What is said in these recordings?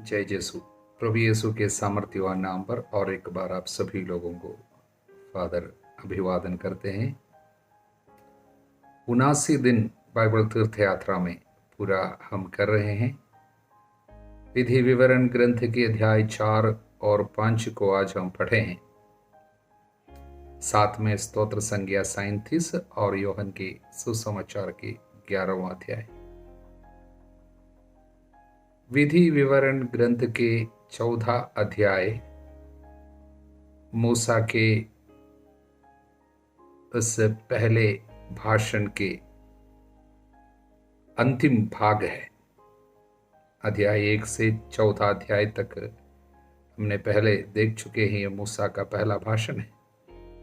जय यीशु। प्रभु यीशु के सामर्थ्यवान नाम पर और एक बार आप सभी लोगों को फादर अभिवादन करते हैं। 79 दिन बाइबल तीर्थ यात्रा में पूरा हम कर रहे हैं। विधि विवरण ग्रंथ के अध्याय 4 और 5 को आज हम पढ़े हैं। साथ में स्तोत्र संज्ञा 37 और योहन के सुसमाचार के 11वां अध्याय। विधि विवरण ग्रंथ के 14 अध्याय मूसा के उस पहले भाषण के अंतिम भाग है। अध्याय 1 से 14 अध्याय तक हमने पहले देख चुके हैं। यह मूसा का पहला भाषण है,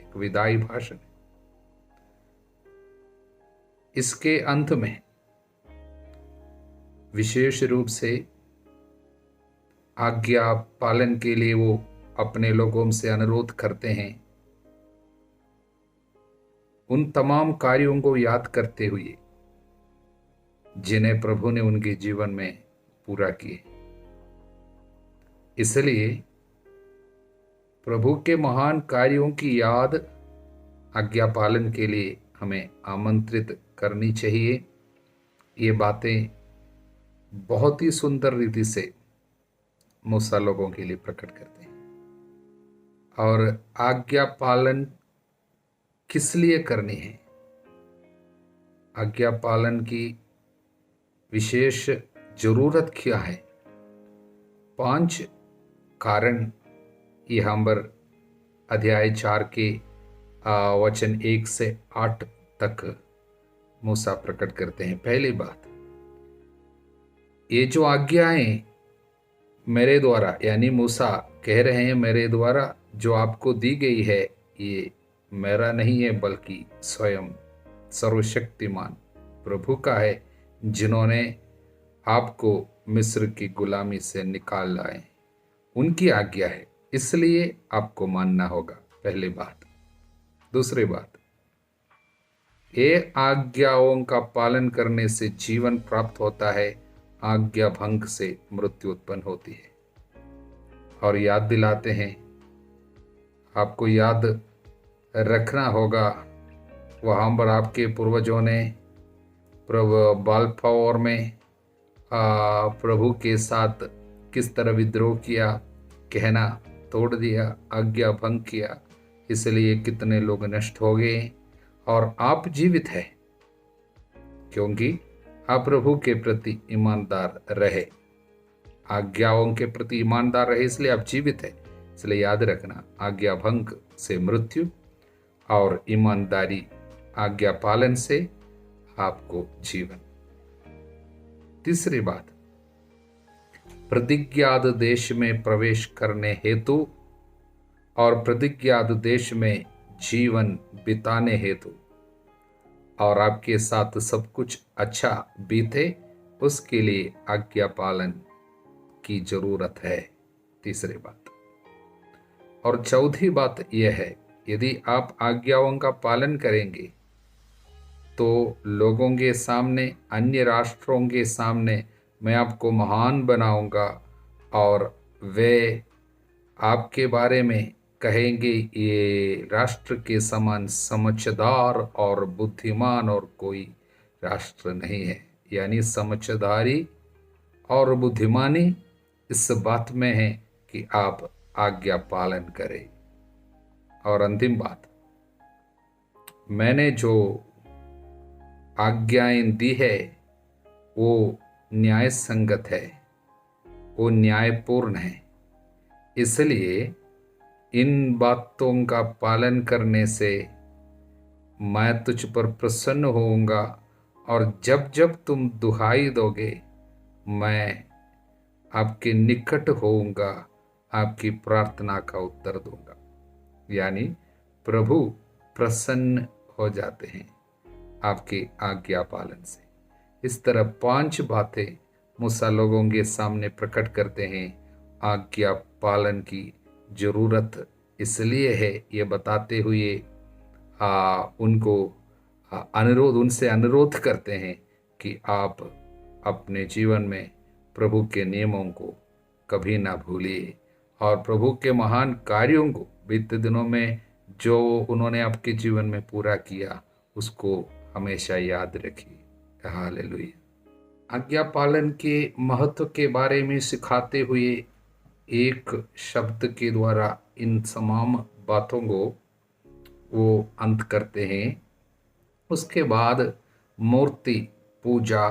एक विदाई भाषण है। इसके अंत में विशेष रूप से आज्ञा पालन के लिए वो अपने लोगों से अनुरोध करते हैं। उन तमाम कार्यों को याद करते हुए जिन्हें प्रभु ने उनके जीवन में पूरा किए। इसलिए प्रभु के महान कार्यों की याद आज्ञा पालन के लिए हमें आमंत्रित करनी चाहिए। ये बातें बहुत ही सुंदर रीति से मूसा लोगों के लिए प्रकट करते हैं। और आज्ञा पालन किस लिए करनी है, आज्ञा पालन की विशेष जरूरत क्या है, 5 कारण यहाँ पर अध्याय 4 के वचन 1 से 8 तक मूसा प्रकट करते हैं। पहली बात, ये जो आज्ञाएं मेरे द्वारा, यानी मूसा कह रहे हैं मेरे द्वारा जो आपको दी गई है, ये मेरा नहीं है बल्कि स्वयं सर्वशक्तिमान प्रभु का है, जिन्होंने आपको मिस्र की गुलामी से निकाल लाए। उनकी आज्ञा है, इसलिए आपको मानना होगा। पहली बात। दूसरी बात, ये आज्ञाओं का पालन करने से जीवन प्राप्त होता है, आज्ञा भंग से मृत्यु उत्पन्न होती है। और याद दिलाते हैं, आपको याद रखना होगा वहाँ पर आपके पूर्वजों ने बालफावर में प्रभु के साथ किस तरह विद्रोह किया, कहना तोड़ दिया, आज्ञा भंग किया, इसलिए कितने लोग नष्ट हो गए। और आप जीवित हैं क्योंकि आप प्रभु के प्रति ईमानदार रहे, आज्ञाओं के प्रति ईमानदार रहे, इसलिए आप जीवित हैं। इसलिए याद रखना, आज्ञा भंग से मृत्यु और ईमानदारी आज्ञा पालन से आपको जीवन। तीसरी बात, प्रतिज्ञात देश में प्रवेश करने हेतु और प्रतिज्ञात देश में जीवन बिताने हेतु और आपके साथ सब कुछ अच्छा बीते, उसके लिए आज्ञा पालन की जरूरत है। तीसरी बात। और चौथी बात यह है, यदि आप आज्ञाओं का पालन करेंगे तो लोगों के सामने, अन्य राष्ट्रों के सामने मैं आपको महान बनाऊंगा और वे आपके बारे में कहेंगे ये राष्ट्र के समान समझदार और बुद्धिमान और कोई राष्ट्र नहीं है। यानी समझदारी और बुद्धिमानी इस बात में है कि आप आज्ञा पालन करें। और अंतिम बात, मैंने जो आज्ञाएं दी है वो न्याय संगत है, वो न्यायपूर्ण है, इसलिए इन बातों का पालन करने से मैं तुझ पर प्रसन्न होऊंगा और जब जब तुम दुहाई दोगे मैं आपके निकट होऊंगा, आपकी प्रार्थना का उत्तर दूंगा। यानी प्रभु प्रसन्न हो जाते हैं आपके आज्ञा पालन से। इस तरह 5 बातें मूसा लोगों के सामने प्रकट करते हैं। आज्ञा पालन की जरूरत इसलिए है, ये बताते हुए उनको उनसे अनुरोध करते हैं कि आप अपने जीवन में प्रभु के नियमों को कभी ना भूलिए, और प्रभु के महान कार्यों को बीते दिनों में जो उन्होंने आपके जीवन में पूरा किया उसको हमेशा याद रखिए। हालेलुया। आज्ञा पालन के महत्व के बारे में सिखाते हुए एक शब्द के द्वारा इन तमाम बातों को वो अंत करते हैं। उसके बाद मूर्ति पूजा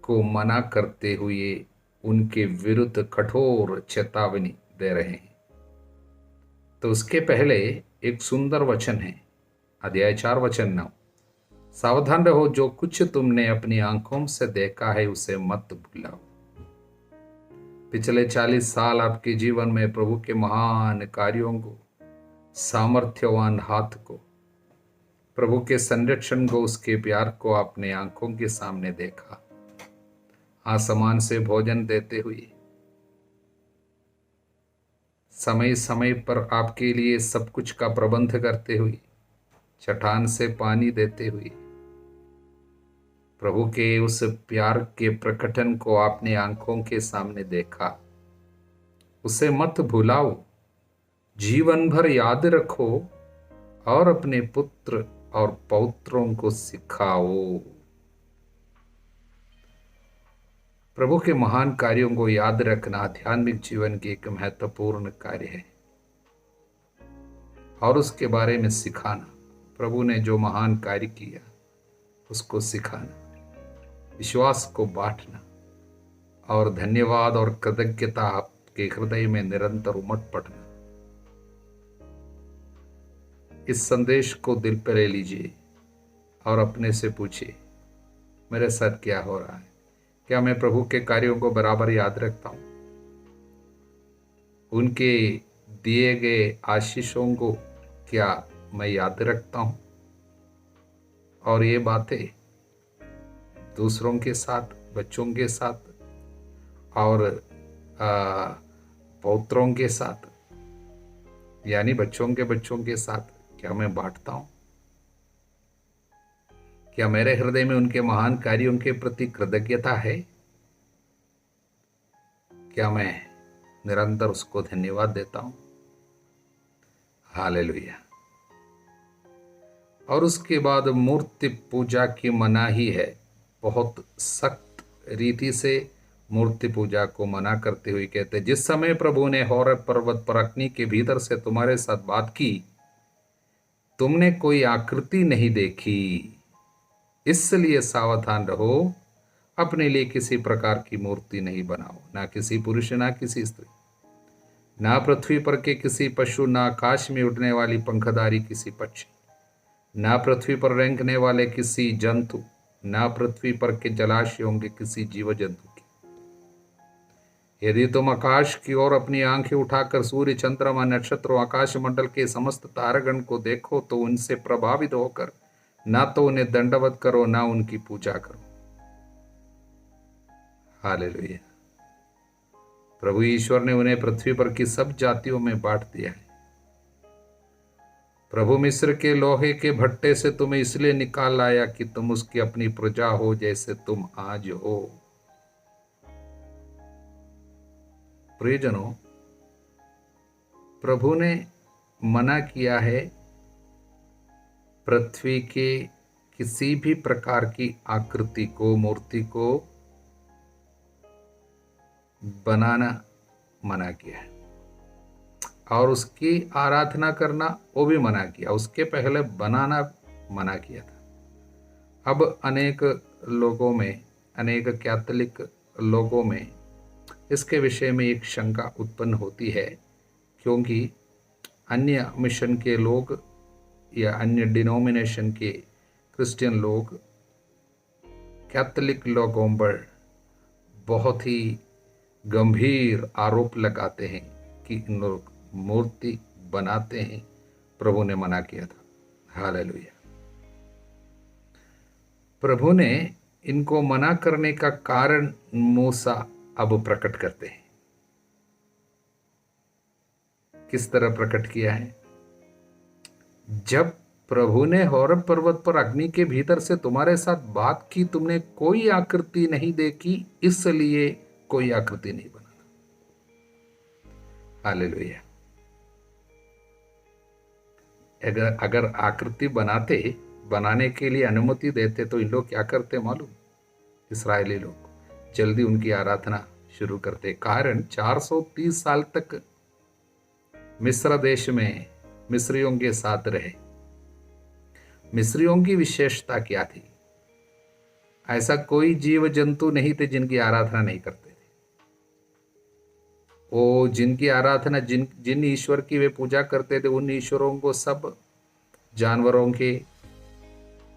को मना करते हुए उनके विरुद्ध कठोर चेतावनी दे रहे हैं। तो उसके पहले एक सुंदर वचन है, अध्याय 4 वचन 9, सावधान रहो, जो कुछ तुमने अपनी आंखों से देखा है उसे मत भूलाओ। पिछले 40 साल आपके जीवन में प्रभु के महान कार्यों को, सामर्थ्यवान हाथ को, प्रभु के संरक्षण को, उसके प्यार को अपने आंखों के सामने देखा। आसमान से भोजन देते हुए, समय समय पर आपके लिए सब कुछ का प्रबंध करते हुए, चट्टान से पानी देते हुए, प्रभु के उस प्यार के प्रकटन को आपने आंखों के सामने देखा। उसे मत भुलाओ, जीवन भर याद रखो और अपने पुत्र और पौत्रों को सिखाओ। प्रभु के महान कार्यों को याद रखना आध्यात्मिक जीवन की एक महत्वपूर्ण कार्य है, और उसके बारे में सिखाना, प्रभु ने जो महान कार्य किया उसको सिखाना, विश्वास को बांटना और धन्यवाद और कृतज्ञता आपके हृदय में निरंतर उमड़ पड़ना। इस संदेश को दिल पर ले लीजिए और अपने से पूछिए, मेरे साथ क्या हो रहा है? क्या मैं प्रभु के कार्यों को बराबर याद रखता हूं? उनके दिए गए आशीषों को क्या मैं याद रखता हूं? और ये बातें दूसरों के साथ, बच्चों के साथ और पौत्रों के साथ, यानी बच्चों के साथ क्या मैं बांटता हूं? क्या मेरे हृदय में उनके महान कार्यों के प्रति कृतज्ञता है? क्या मैं निरंतर उसको धन्यवाद देता हूं? हालेलुया। और उसके बाद मूर्ति पूजा की मनाही है। बहुत सख्त रीति से मूर्ति पूजा को मना करते हुए कहते, जिस समय प्रभु ने होरेब पर्वत पर अग्नि के भीतर से तुम्हारे साथ बात की, तुमने कोई आकृति नहीं देखी, इसलिए सावधान रहो, अपने लिए किसी प्रकार की मूर्ति नहीं बनाओ, ना किसी पुरुष, ना किसी स्त्री, ना पृथ्वी पर के किसी पशु, ना आकाश में उड़ने वाली पंखधारी किसी पक्षी, ना पृथ्वी पर रेंगने वाले किसी जंतु, ना पृथ्वी पर के जलाशयों के किसी जीव जंतु की। यदि तुम आकाश की ओर अपनी आंखें उठाकर सूर्य, चंद्रमा, नक्षत्रों, आकाश मंडल के समस्त तारागण को देखो तो उनसे प्रभावित होकर ना तो उन्हें दंडवत करो, ना उनकी पूजा करो। हालेलुया। प्रभु ईश्वर ने उन्हें पृथ्वी पर की सब जातियों में बांट दिया है। प्रभु मिस्र के लोहे के भट्टे से तुम्हें इसलिए निकाल लाया कि तुम उसकी अपनी प्रजा हो, जैसे तुम आज हो। प्रियजनों, प्रभु ने मना किया है पृथ्वी के किसी भी प्रकार की आकृति को, मूर्ति को बनाना मना किया है, और उसकी आराधना करना वो भी मना किया। उसके पहले बनाना मना किया था। अब अनेक लोगों में, अनेक कैथोलिक लोगों में इसके विषय में एक शंका उत्पन्न होती है, क्योंकि अन्य मिशन के लोग या अन्य डिनोमिनेशन के क्रिश्चियन लोग कैथोलिक लोगों पर बहुत ही गंभीर आरोप लगाते हैं कि इन लोग मूर्ति बनाते हैं। प्रभु ने मना किया था। हालेलुया। प्रभु ने इनको मना करने का कारण मूसा अब प्रकट करते हैं। किस तरह प्रकट किया है? जब प्रभु ने होरेब पर्वत पर अग्नि के भीतर से तुम्हारे साथ बात की, तुमने कोई आकृति नहीं देखी, इसलिए कोई आकृति नहीं बनाना। हालेलुया। अगर आकृति बनाने के लिए अनुमति देते तो इन लोग क्या करते मालूम? इस्राएली लोग जल्दी उनकी आराधना शुरू करते। कारण 430 साल तक मिस्र देश में मिस्रियों के साथ रहे। मिस्रियों की विशेषता क्या थी? ऐसा कोई जीव जंतु नहीं थे जिनकी आराधना नहीं करते थे। वो जिनकी आराधना जिन ईश्वर की वे पूजा करते थे, उन ईश्वरों को सब जानवरों के,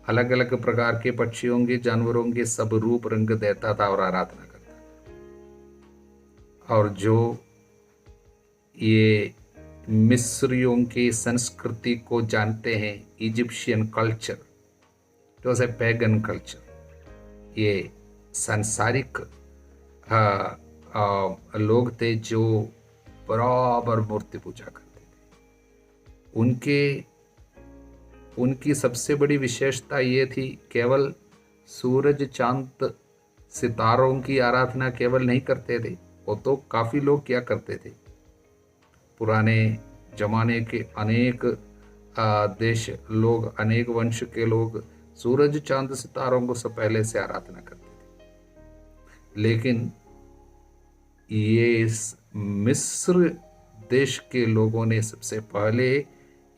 अलग अलग प्रकार के पक्षियों के, जानवरों के सब रूप रंग देता था और आराधना करता था। और जो ये मिस्रियों की संस्कृति को जानते हैं, Egyptian culture, it was a pagan culture, ये सांसारिक लोग थे जो बराबर मूर्ति पूजा करते थे। उनकी सबसे बड़ी विशेषता ये थी, केवल सूरज चांद सितारों की आराधना केवल नहीं करते थे, वो तो काफ़ी लोग क्या करते थे। पुराने जमाने के अनेक देश लोग, अनेक वंश के लोग सूरज चांद सितारों को सब पहले से आराधना करते थे। लेकिन ये मिस्र देश के लोगों ने सबसे पहले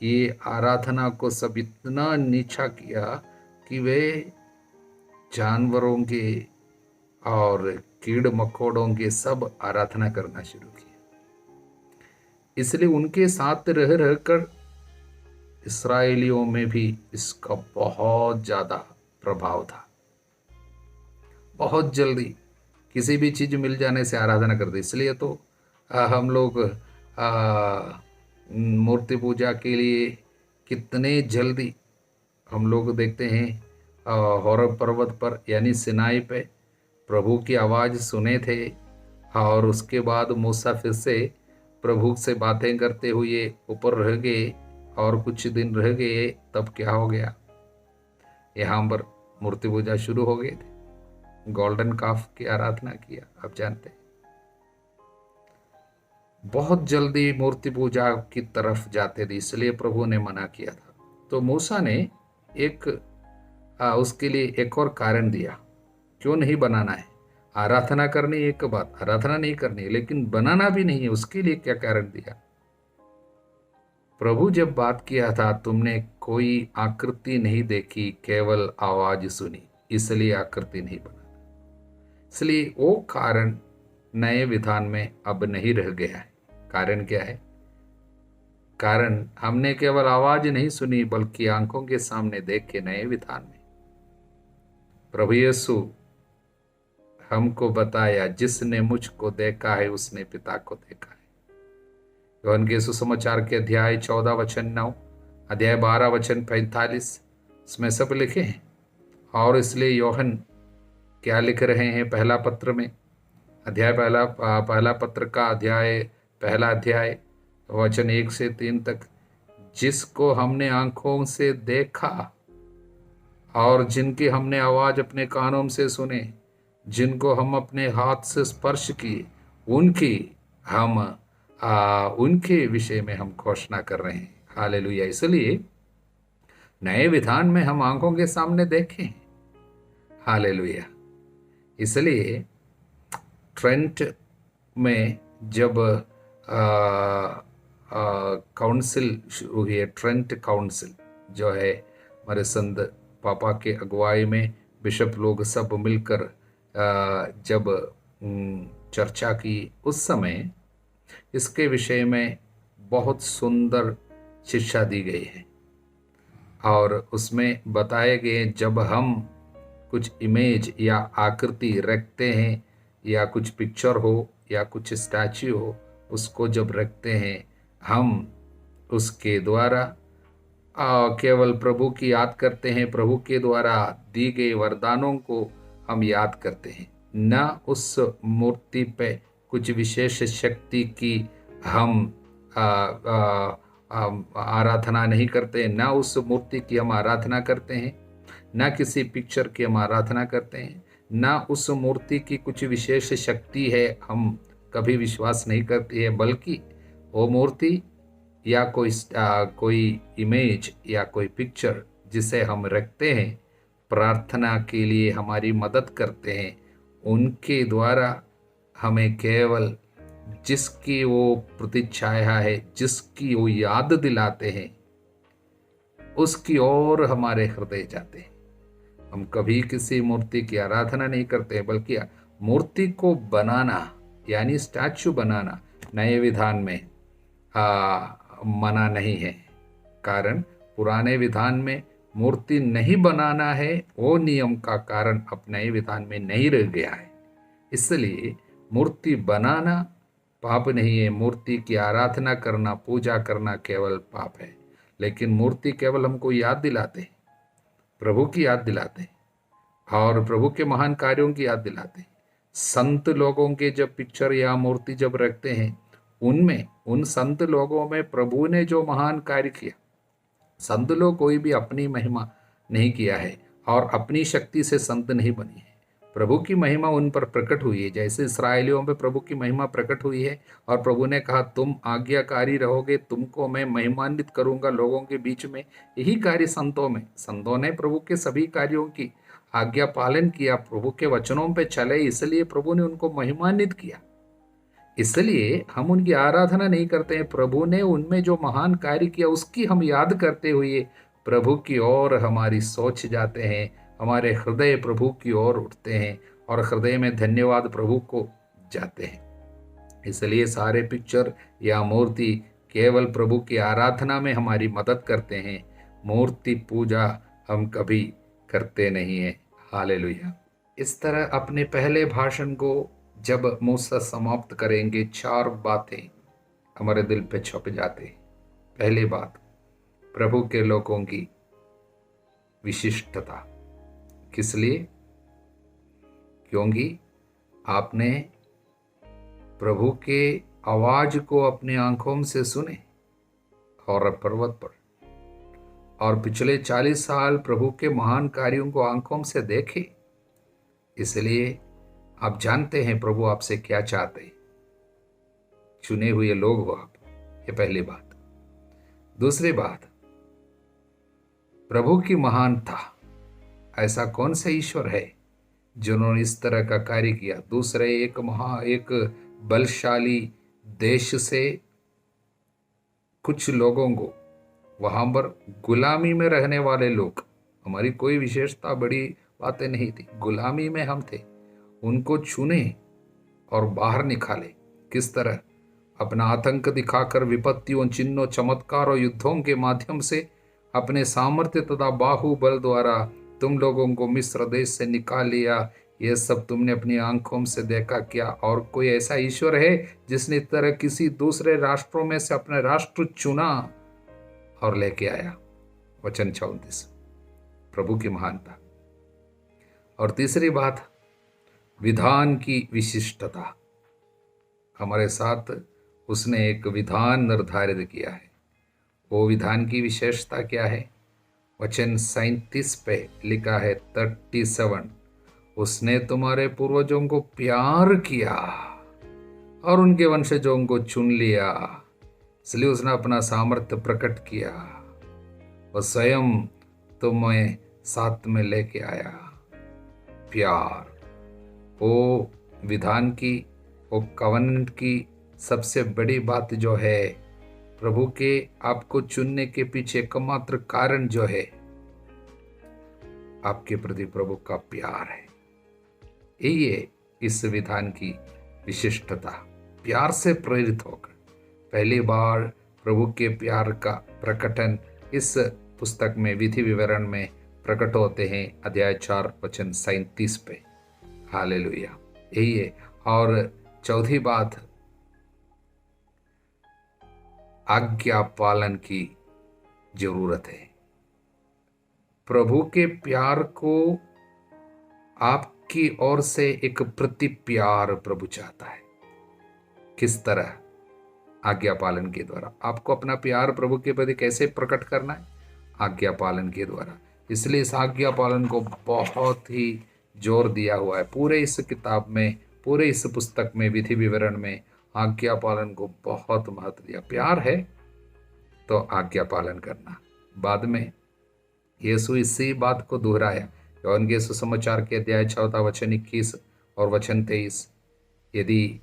ये आराधना को सब इतना नीचा किया कि वे जानवरों के और कीड़ मकोड़ों के सब आराधना करना शुरू किया। इसलिए उनके साथ रह रहकर इस्राएलियों में भी इसका बहुत ज़्यादा प्रभाव था। बहुत जल्दी किसी भी चीज़ मिल जाने से आराधना करते। इसलिए तो हम लोग मूर्ति पूजा के लिए कितने जल्दी हम लोग देखते हैं, होरेब पर्वत पर यानी सिनाई पे प्रभु की आवाज़ सुने थे, और उसके बाद मूसा फिर से प्रभु से बातें करते हुए ऊपर रह गए और कुछ दिन रह गए। तब क्या हो गया, यहाँ पर मूर्ति पूजा शुरू हो गए थे, गोल्डन काफ की आराधना किया। आप जानते हैं बहुत जल्दी मूर्ति पूजा की तरफ जाते थे, इसलिए प्रभु ने मना किया था। तो मूसा ने उसके लिए एक और कारण दिया, क्यों नहीं बनाना है। आराधना करनी एक बात, आराधना नहीं करनी, लेकिन बनाना भी नहीं है। उसके लिए क्या कारण दिया? प्रभु जब बात किया था, तुमने कोई आकृति नहीं देखी, केवल आवाज सुनी, इसलिए आकृति नहीं बना। इसलिए वो कारण नए विधान में अब नहीं रह गया है। कारण क्या है? कारण हमने केवल आवाज नहीं सुनी, बल्कि आंखों के सामने देख के नए विधान में प्रभु यीशु हमको बताया, जिसने मुझको देखा है उसने पिता को देखा है। यूहन्ना के सुसमाचार के अध्याय 14 वचन 9, अध्याय 12 वचन 45, इसमें सब लिखे हैं। और इसलिए यूहन्ना क्या लिख रहे हैं पहला पत्र में, अध्याय पहला पत्र का अध्याय पहला अध्याय वचन 1 से 3 तक, जिसको हमने आंखों से देखा और जिनकी हमने आवाज अपने कानों से सुने, जिनको हम अपने हाथ से स्पर्श किए, उनके विषय में हम घोषणा कर रहे हैं। हालेलुया। इसलिए नए विधान में हम आंखों के सामने देखें। हालेलुया। इसलिए ट्रेंट में जब काउंसिल शुरू हुई है, ट्रेंट काउंसिल जो है हमारे संत पापा के अगुवाई में बिशप लोग सब मिलकर जब चर्चा की, उस समय इसके विषय में बहुत सुंदर शिक्षा दी गई है। और उसमें बताए गए, जब हम कुछ इमेज या आकृति रखते हैं, या कुछ पिक्चर हो या कुछ स्टैच्यू हो, उसको जब रखते हैं, हम उसके द्वारा केवल प्रभु की याद करते हैं, प्रभु के द्वारा दी गए वरदानों को हम याद करते हैं, न उस मूर्ति पे कुछ विशेष शक्ति की हम आराधना नहीं करते, न उस मूर्ति की हम आराधना करते हैं, न किसी पिक्चर की हम आराधना करते हैं, न उस मूर्ति की कुछ विशेष शक्ति है हम कभी विश्वास नहीं करते हैं, बल्कि वो मूर्ति या कोई इमेज या कोई पिक्चर जिसे हम रखते हैं, प्रार्थना के लिए हमारी मदद करते हैं, उनके द्वारा हमें केवल जिसकी वो प्रतिच्छाया है, जिसकी वो याद दिलाते हैं, उसकी ओर हमारे हृदय जाते हैं। हम कभी किसी मूर्ति की आराधना नहीं करते, बल्कि मूर्ति को बनाना यानी स्टैचू बनाना नए विधान में मना नहीं है। कारण पुराने विधान में मूर्ति नहीं बनाना है, वो नियम का कारण अब नए विधान में नहीं रह गया है। इसलिए मूर्ति बनाना पाप नहीं है, मूर्ति की आराधना करना, पूजा करना केवल पाप है। लेकिन मूर्ति केवल हमको याद दिलाते, प्रभु की याद दिलाते और प्रभु के महान कार्यों की याद दिलाते। संत लोगों के जब पिक्चर या मूर्ति जब रखते हैं, उनमें उन संत लोगों में प्रभु ने जो महान कार्य किया, संत लोग कोई भी अपनी महिमा नहीं किया है और अपनी शक्ति से संत नहीं बनी है। प्रभु की महिमा उन पर प्रकट हुई है, जैसे इसराइलियों में प्रभु की महिमा प्रकट हुई है और प्रभु ने कहा तुम आज्ञाकारी रहोगे, तुमको मैं महिमान्वित करूंगा लोगों के बीच में। यही कार्य संतों ने प्रभु के सभी कार्यों की आज्ञा पालन किया, प्रभु के वचनों पे चले, इसलिए प्रभु ने उनको महिमान्वित किया। इसलिए हम उनकी आराधना नहीं करते हैं, प्रभु ने उनमें जो महान कार्य किया उसकी हम याद करते हुए प्रभु की ओर हमारी सोच जाते हैं, हमारे हृदय प्रभु की ओर उठते हैं और हृदय में धन्यवाद प्रभु को जाते हैं। इसलिए सारे पिक्चर या मूर्ति केवल प्रभु की आराधना में हमारी मदद करते हैं, मूर्ति पूजा हम कभी करते नहीं हैं। हालेलुया। इस तरह अपने पहले भाषण को जब मूसा समाप्त करेंगे, 4 बातें हमारे दिल पे छप जाते। पहली बात, प्रभु के लोगों की विशिष्टता। किस लिए? क्योंकि आपने प्रभु के आवाज को अपनी आंखों से सुने और पर्वत पर, और पिछले 40 साल प्रभु के महान कार्यों को आंखों से देखे। इसलिए आप जानते हैं प्रभु आपसे क्या चाहते हैं। चुने हुए लोग हो आप, ये पहली बात। दूसरी बात, प्रभु की महानता। ऐसा कौन सा ईश्वर है जिन्होंने इस तरह का कार्य किया? दूसरे एक बलशाली देश से कुछ लोगों को, वहां पर गुलामी में रहने वाले लोग, हमारी कोई विशेषता बड़ी बातें नहीं थी, गुलामी में हम थे, उनको चुने और बाहर निकाले। किस तरह? अपना आतंक दिखाकर, विपत्तियों, चिन्हों, चमत्कारों, युद्धों के माध्यम से, अपने सामर्थ्य तथा बाहुबल द्वारा तुम लोगों को मिस्र देश से निकाल लिया। यह सब तुमने अपनी आंखों से देखा क्या? और कोई ऐसा ईश्वर है जिसने इस तरह किसी दूसरे राष्ट्रों में से अपना राष्ट्र चुना और लेके आया? वचन 34, प्रभु की महानता। और तीसरी बात, विधान की विशिष्टता। हमारे साथ उसने एक विधान निर्धारित किया है। वो विधान की विशेषता क्या है? वचन 37 पे लिखा है, 37, उसने तुम्हारे पूर्वजों को प्यार किया और उनके वंशजों को चुन लिया, इसलिए उसने अपना सामर्थ्य प्रकट किया, वह स्वयं तुम्हें साथ में लेके आया। प्यार, वो विधान की, वो कवनेंट की सबसे बड़ी बात जो है, प्रभु के आपको चुनने के पीछे एकमात्र कारण जो है, आपके प्रति प्रभु का प्यार है। यही है इस विधान की विशिष्टता। प्यार से प्रेरित होकर पहली बार प्रभु के प्यार का प्रकटन इस पुस्तक में, विधि विवरण में प्रकट होते हैं, अध्याय 4 वचन 37 पे। हालेलुया, यही है। और चौथी बात, आज्ञा पालन की जरूरत है। प्रभु के प्यार को आपकी ओर से एक प्रति प्यार प्रभु चाहता है। किस तरह? आज्ञा पालन के द्वारा। आपको अपना प्यार प्रभु के प्रति कैसे प्रकट करना है? आज्ञा पालन के द्वारा। इसलिए इस आज्ञा पालन को बहुत ही जोर दिया हुआ है पूरे इस किताब में, पूरे इस पुस्तक में, विधि विवरण में आज्ञा पालन को बहुत महत्व दिया। प्यार है तो आज्ञा पालन करना। बाद में यीशु इसी बात को दोहराया, यूहन्ना के सुसमाचार के अध्याय 4 वचन 21 और वचन 23, यदि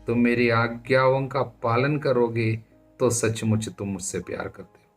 तुम मेरी आज्ञाओं का पालन करोगे तो सचमुच तुम मुझसे प्यार करते हो।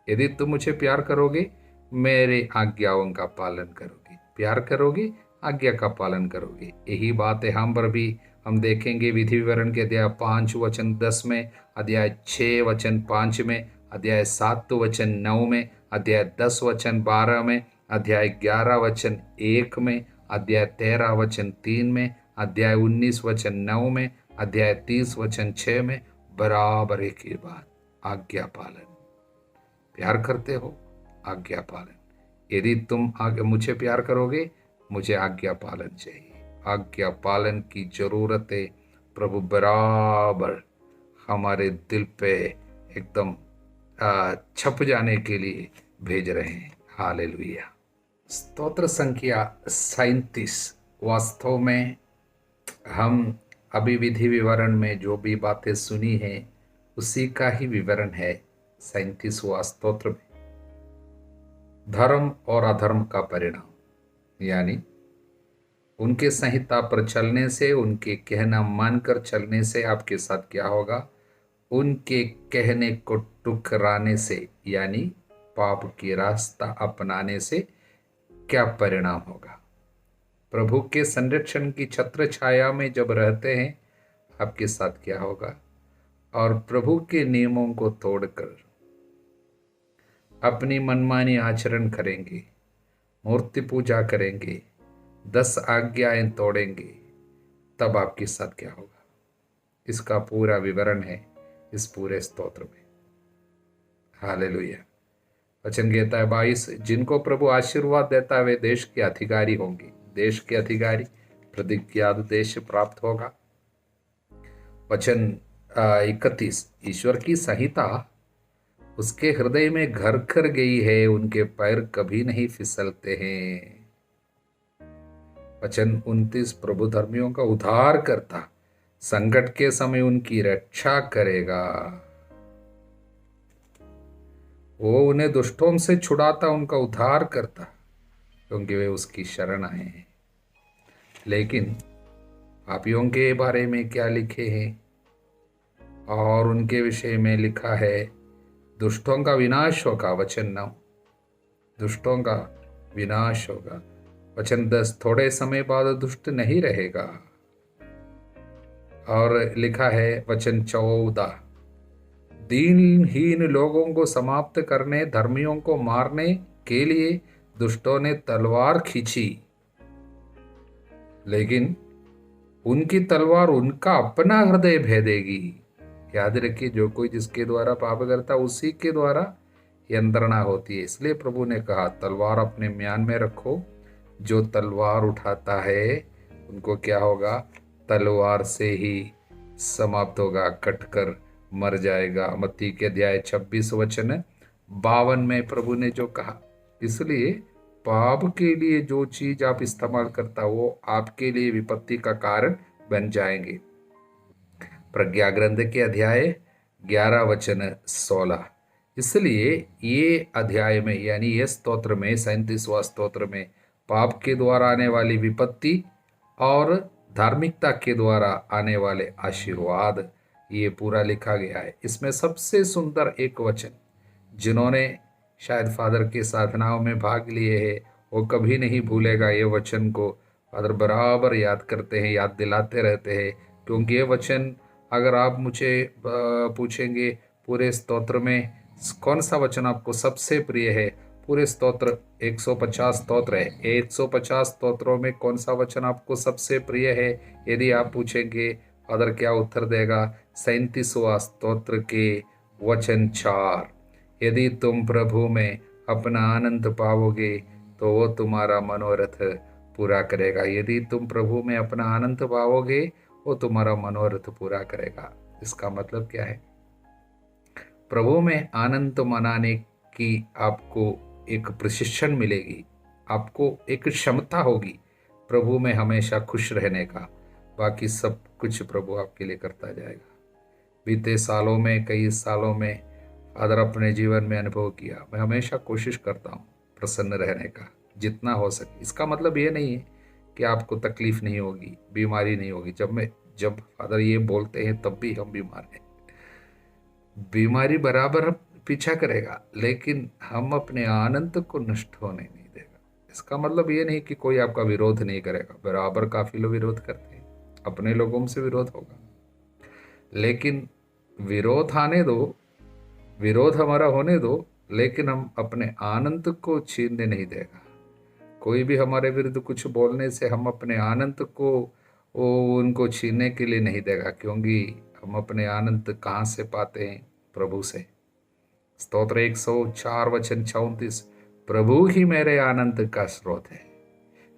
यदि तुम मुझे प्यार करोगे, मेरे आज्ञाओं का पालन करोगे। प्यार करोगे, आज्ञा का पालन करोगे। यही बात यहाँ पर भी हम देखेंगे विधि विवरण के अध्याय 5 वचन 10 में, अध्याय 6 वचन 5 में, अध्याय 7 वचन 9 में, अध्याय 10 वचन 12 में, अध्याय 11 वचन 1 में, अध्याय 13 वचन 3 में, अध्याय 19 वचन 9 में, अध्याय 30 वचन 6 में, बराबर एक ही बात, आज्ञा पालन। प्यार करते हो, आज्ञा पालन। यदि तुम मुझे प्यार करोगे, मुझे आज्ञा पालन चाहिए। आज्ञा पालन की जरूरत है। प्रभु बराबर हमारे दिल पे एकदम छप जाने के लिए भेज रहे हैं। हालेलुया। स्तोत्र संख्या 37। वास्तव में हम अभी विधि विवरण में जो भी बातें सुनी है उसी का ही विवरण है 37वां स्तोत्र में। धर्म और अधर्म का परिणाम, यानी उनके संहिता पर चलने से, उनके कहना मानकर चलने से आपके साथ क्या होगा, उनके कहने को टुकराने से यानी पाप की रास्ता अपनाने से क्या परिणाम होगा। प्रभु के संरक्षण की छत्र छाया में जब रहते हैं आपके साथ क्या होगा, और प्रभु के नियमों को तोड़कर अपनी मनमानी आचरण करेंगे, मूर्ति पूजा करेंगे, 10 आज्ञाएं तोड़ेंगे, तब आपके साथ क्या होगा। इसका पूरा विवरण है इस पूरे स्तोत्र में। हालेलुया। वचन कहता है 22, जिनको प्रभु आशीर्वाद देता है वे देश के अधिकारी होंगे। देश के अधिकारी, प्रतिज्ञात देश प्राप्त होगा। वचन 31, ईश्वर की संहिता उसके हृदय में घर कर गई है, उनके पैर कभी नहीं फिसलते हैं। वचन 29, प्रभु धर्मियों का उद्धार करता, संकट के समय उनकी रक्षा करेगा। वो उन्हें दुष्टों से छुड़ाता, उनका उद्धार करता, क्योंकि वे उसकी शरण आए हैं। लेकिन पापियों के बारे में क्या लिखे हैं, और उनके विषय में लिखा है दुष्टों का विनाश होगा। वचन 9, दुष्टों का विनाश होगा। वचन 10, थोड़े समय बाद दुष्ट नहीं रहेगा। और लिखा है वचन 14, दीनहीन लोगों को समाप्त करने, धर्मियों को मारने के लिए दुष्टों ने तलवार खींची, लेकिन उनकी तलवार उनका अपना हृदय भेदेगी। याद रखिए, जो कोई जिसके द्वारा पाप करता उसी के द्वारा यंत्रणा होती है। इसलिए प्रभु ने कहा तलवार अपने म्यान में रखो। जो तलवार उठाता है उनको क्या होगा, तलवार से ही समाप्त होगा, कटकर मर जाएगा। मत्ती के अध्याय 26 वचन 52 में प्रभु ने जो कहा। इसलिए पाप के लिए जो चीज आप इस्तेमाल करता वो आपके लिए विपत्ति का कारण बन जाएंगे। प्रज्ञा ग्रंथ के अध्याय 11 वचन 16। इसलिए ये अध्याय में यानी ये स्तोत्र में 37वां स्तोत्र में पाप के द्वारा आने वाली विपत्ति और धार्मिकता के द्वारा आने वाले आशीर्वाद ये पूरा लिखा गया है। इसमें सबसे सुंदर एक वचन, जिन्होंने शायद फादर के साधनाओं में भाग लिए है वो कभी नहीं भूलेगा ये वचन को। फादर बराबर याद करते हैं, याद दिलाते रहते हैं, क्योंकि ये वचन अगर आप मुझे पूछेंगे पूरे स्तोत्र में कौन सा वचन आपको सबसे प्रिय है, पूरे स्तोत्र 150 स्तोत्र है, 150 स्तोत्रों में कौन सा वचन आपको सबसे प्रिय है, यदि आप पूछेंगे फादर क्या उत्तर देगा, 37वां स्तोत्र के वचन 4, यदि तुम प्रभु में अपना आनंद पाओगे तो वो तुम्हारा मनोरथ पूरा करेगा। यदि तुम प्रभु में अपना आनंद पाओगे वो तुम्हारा मनोरथ पूरा करेगा। इसका मतलब क्या है, प्रभु में आनंद मनाने की आपको एक प्रशिक्षण मिलेगी, आपको एक क्षमता होगी प्रभु में हमेशा खुश रहने का। बाकी सब कुछ प्रभु आपके लिए करता जाएगा। बीते सालों में, कई सालों में फादर अपने जीवन में अनुभव किया। मैं हमेशा कोशिश करता हूँ प्रसन्न रहने का जितना हो सके। इसका मतलब ये नहीं है कि आपको तकलीफ नहीं होगी, बीमारी नहीं होगी। जब फादर ये बोलते हैं तब भी हम बीमार हैं। बीमारी बराबर पीछा करेगा, लेकिन हम अपने आनंद को नष्ट होने नहीं देगा। इसका मतलब ये नहीं कि कोई आपका विरोध नहीं करेगा, बराबर काफी लोग विरोध करते हैं, अपने लोगों से विरोध होगा, लेकिन विरोध आने दो, विरोध हमारा होने दो, लेकिन हम अपने आनंद को छीनने नहीं देगा। कोई भी हमारे विरुद्ध कुछ बोलने से हम अपने आनंद को उनको छीनने के लिए नहीं देगा, क्योंकि हम अपने आनंद कहाँ से पाते हैं? प्रभु से। स्तोत्र 104 वचन 34, प्रभु ही मेरे आनंद का स्रोत है।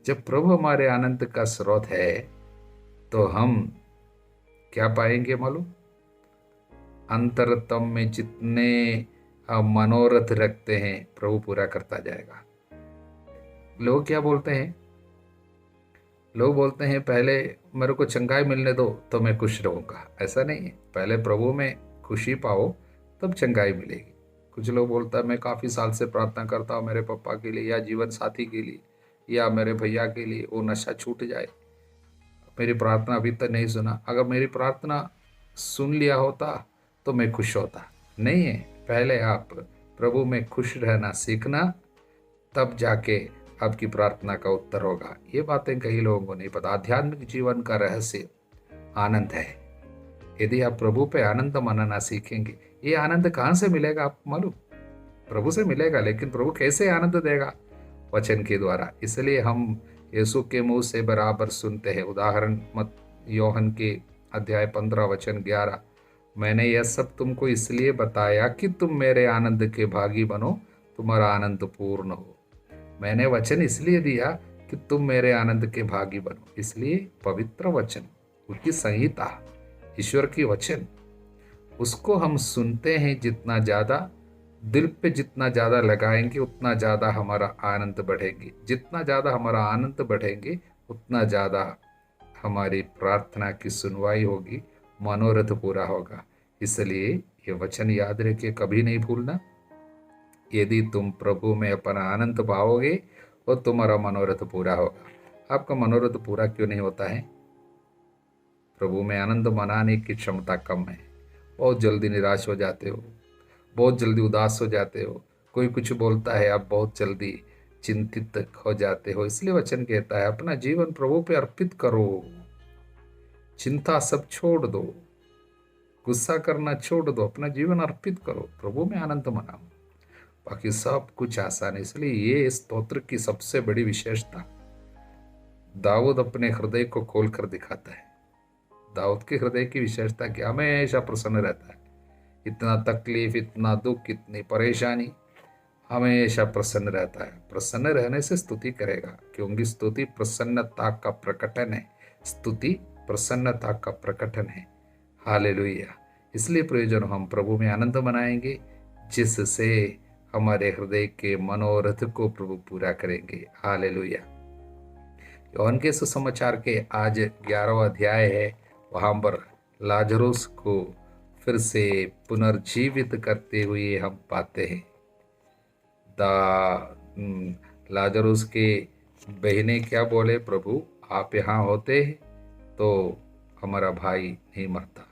जब प्रभु हमारे आनंद का स्रोत है तो हम क्या पाएंगे मालूम? अंतरतम में जितने हम मनोरथ रखते हैं प्रभु पूरा करता जाएगा। लोग क्या बोलते हैं? लोग बोलते हैं पहले मेरे को चंगाई मिलने दो तो मैं खुश रहूंगा। ऐसा नहीं है, पहले प्रभु में खुशी पाओ तब चंगाई मिलेगी। कुछ लोग बोलता है मैं काफ़ी साल से प्रार्थना करता हूँ मेरे पापा के लिए, या जीवन साथी के लिए, या मेरे भैया के लिए, वो नशा छूट जाए। मेरी प्रार्थना अभी तक नहीं सुना। अगर मेरी प्रार्थना सुन लिया होता तो मैं खुश होता। नहीं है, पहले आप प्रभु में खुश रहना सीखना, तब जाके आपकी प्रार्थना का उत्तर होगा। ये बातें कई लोगों को नहीं पता। आध्यात्मिक जीवन का रहस्य आनंद है। यदि आप प्रभु पे आनंद मनाना सीखेंगे, ये आनंद कहाँ से मिलेगा आपको मालूम? प्रभु से मिलेगा। लेकिन प्रभु कैसे आनंद देगा? वचन के द्वारा। इसलिए हम यीशु के मुंह से बराबर सुनते हैं। उदाहरण मत योहन के अध्याय 15 वचन 11, मैंने यह सब तुमको इसलिए बताया कि तुम मेरे आनंद के भागी बनो, तुम्हारा आनंद पूर्ण हो। मैंने वचन इसलिए दिया कि तुम मेरे आनंद के भागी बनो। इसलिए पवित्र वचन, उसकी संहिता, ईश्वर की वचन, उसको हम सुनते हैं। जितना ज़्यादा दिल पे जितना ज़्यादा लगाएंगे उतना ज़्यादा हमारा आनंद बढ़ेंगे। जितना ज़्यादा हमारा आनंद बढ़ेंगे उतना ज़्यादा हमारी प्रार्थना की सुनवाई होगी, मनोरथ पूरा होगा। इसलिए ये वचन याद रखिए, कभी नहीं भूलना। यदि तुम प्रभु में अपना आनंद पाओगे और तुम्हारा मनोरथ पूरा होगा। आपका मनोरथ पूरा क्यों नहीं होता है? प्रभु में आनंद मनाने की क्षमता कम है। बहुत जल्दी निराश हो जाते हो, बहुत जल्दी उदास हो जाते हो। कोई कुछ बोलता है आप बहुत जल्दी चिंतित हो जाते हो। इसलिए वचन कहता है अपना जीवन प्रभु पे अर्पित करो, चिंता सब छोड़ दो, गुस्सा करना छोड़ दो, अपना जीवन अर्पित करो, प्रभु में आनंद मनाओ, बाकी सब कुछ आसान है। इसलिए ये स्तोत्र की सबसे बड़ी विशेषता, दाऊद अपने हृदय को खोल कर दिखाता है। दाऊद के हृदय की विशेषता कि हमेशा प्रसन्न रहता है। इतना तकलीफ, इतना दुख, इतनी परेशानी, हमेशा प्रसन्न रहता है। प्रसन्न रहने से स्तुति करेगा, क्योंकि स्तुति प्रसन्नता का प्रकटन है। स्तुति प्रसन्नता का प्रकटन है। हालेलुया। इसलिए प्रियजन, हम प्रभु में आनंद मनाएंगे, जिससे हमारे हृदय के मनोरथ को प्रभु पूरा करेंगे। हालेलुया। योहन के सुसमाचार के आज 11वां अध्याय है। वहाँ पर लाजरुस को फिर से पुनर्जीवित करते हुए हम पाते हैं। लाजरुस के बहने क्या बोले? प्रभु आप यहाँ होते तो हमारा भाई नहीं मरता।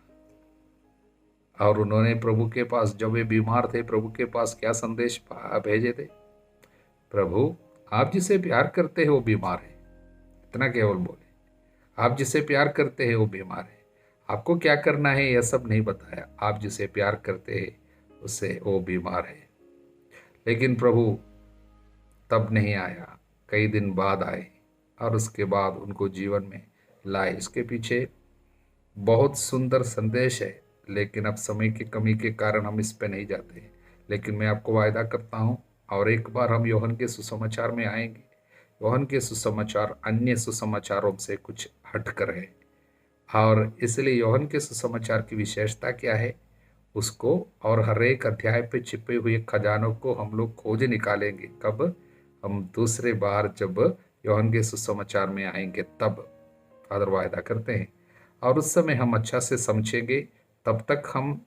और उन्होंने प्रभु के पास, जब वे बीमार थे, प्रभु के पास क्या संदेश भेजे थे? प्रभु आप जिसे प्यार करते हैं वो बीमार है। इतना केवल बोले, आप जिसे प्यार करते हैं वो बीमार है। आपको क्या करना है यह सब नहीं बताया। आप जिसे प्यार करते हैं उससे वो बीमार है। लेकिन प्रभु तब नहीं आया, कई दिन बाद आए और उसके बाद उनको जीवन में लाए। इसके पीछे बहुत सुंदर संदेश है, लेकिन अब समय की कमी के कारण हम इस पे नहीं जाते हैं। लेकिन मैं आपको वायदा करता हूँ, और एक बार हम योहन के सुसमाचार में आएंगे। योहन के सुसमाचार अन्य सुसमाचारों से कुछ हटकर है, और इसलिए योहन के सुसमाचार की विशेषता क्या है उसको, और हर एक अध्याय पे छिपे हुए खजानों को हम लोग खोज निकालेंगे। कब? हम दूसरे बार जब योहन के सुसमाचार में आएंगे तब, फादर वायदा करते हैं। और उस समय हम अच्छा से समझेंगे, तब तक हम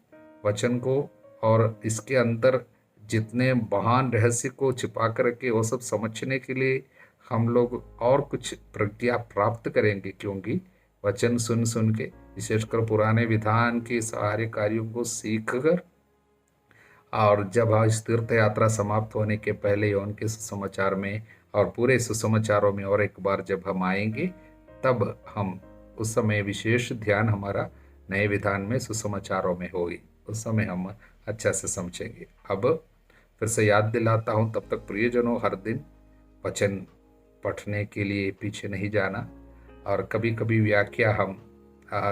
वचन को और इसके अंदर जितने महान रहस्य को छिपा कर रखे वो सब समझने के लिए हम लोग और कुछ प्रज्ञा प्राप्त करेंगे, क्योंकि वचन सुन सुन के, विशेषकर पुराने विधान के सारे कार्यों को सीख कर, और जब इस तीर्थ यात्रा समाप्त होने के पहले यौन के सुसमाचार में और पूरे सुसमाचारों में और एक बार जब हम आएंगे, तब हम उस समय विशेष ध्यान हमारा नए विधान में सुसमाचारों में होगी। उस समय हम अच्छा से समझेंगे। अब फिर से याद दिलाता हूँ, तब तक प्रियजनों, हर दिन वचन पढ़ने के लिए पीछे नहीं जाना। और कभी कभी व्याख्या हम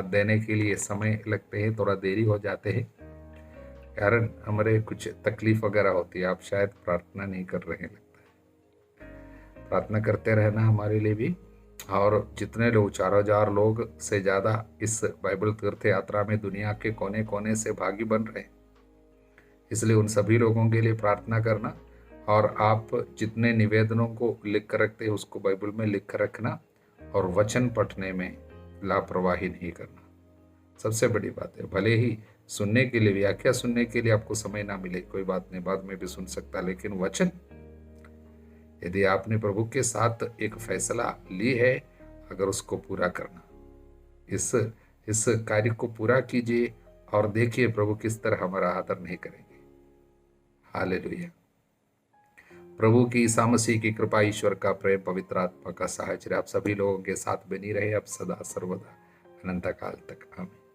देने के लिए समय लगते हैं, थोड़ा देरी हो जाते हैं, कारण हमारे कुछ तकलीफ वगैरह होती है। आप शायद प्रार्थना नहीं कर रहे हैं, लगता है। प्रार्थना करते रहना हमारे लिए भी। और जितने लोग 4000 लोग से ज़्यादा इस बाइबल तीर्थ यात्रा में दुनिया के कोने कोने से भागी बन रहे हैं, इसलिए उन सभी लोगों के लिए प्रार्थना करना। और आप जितने निवेदनों को लिख कर रखते हैं उसको बाइबल में लिख कर रखना, और वचन पढ़ने में लापरवाही नहीं करना, सबसे बड़ी बात है। भले ही सुनने के लिए, व्याख्या सुनने के लिए आपको समय ना मिले, कोई बात नहीं, बाद में भी सुन सकता, लेकिन वचन, यदि आपने प्रभु के साथ एक फैसला ली है, अगर उसको पूरा करना, इस कार्य को पूरा कीजिए और देखिए प्रभु किस तरह हमारा आदर नहीं करेंगे। हालेलुया। प्रभु की ईसा मसीह की कृपा, ईश्वर का प्रेम, पवित्र आत्मा का साहचर्य आप सभी लोगों के साथ बनी रहे, अब सदा सर्वदा अनंत काल तक। आमीन।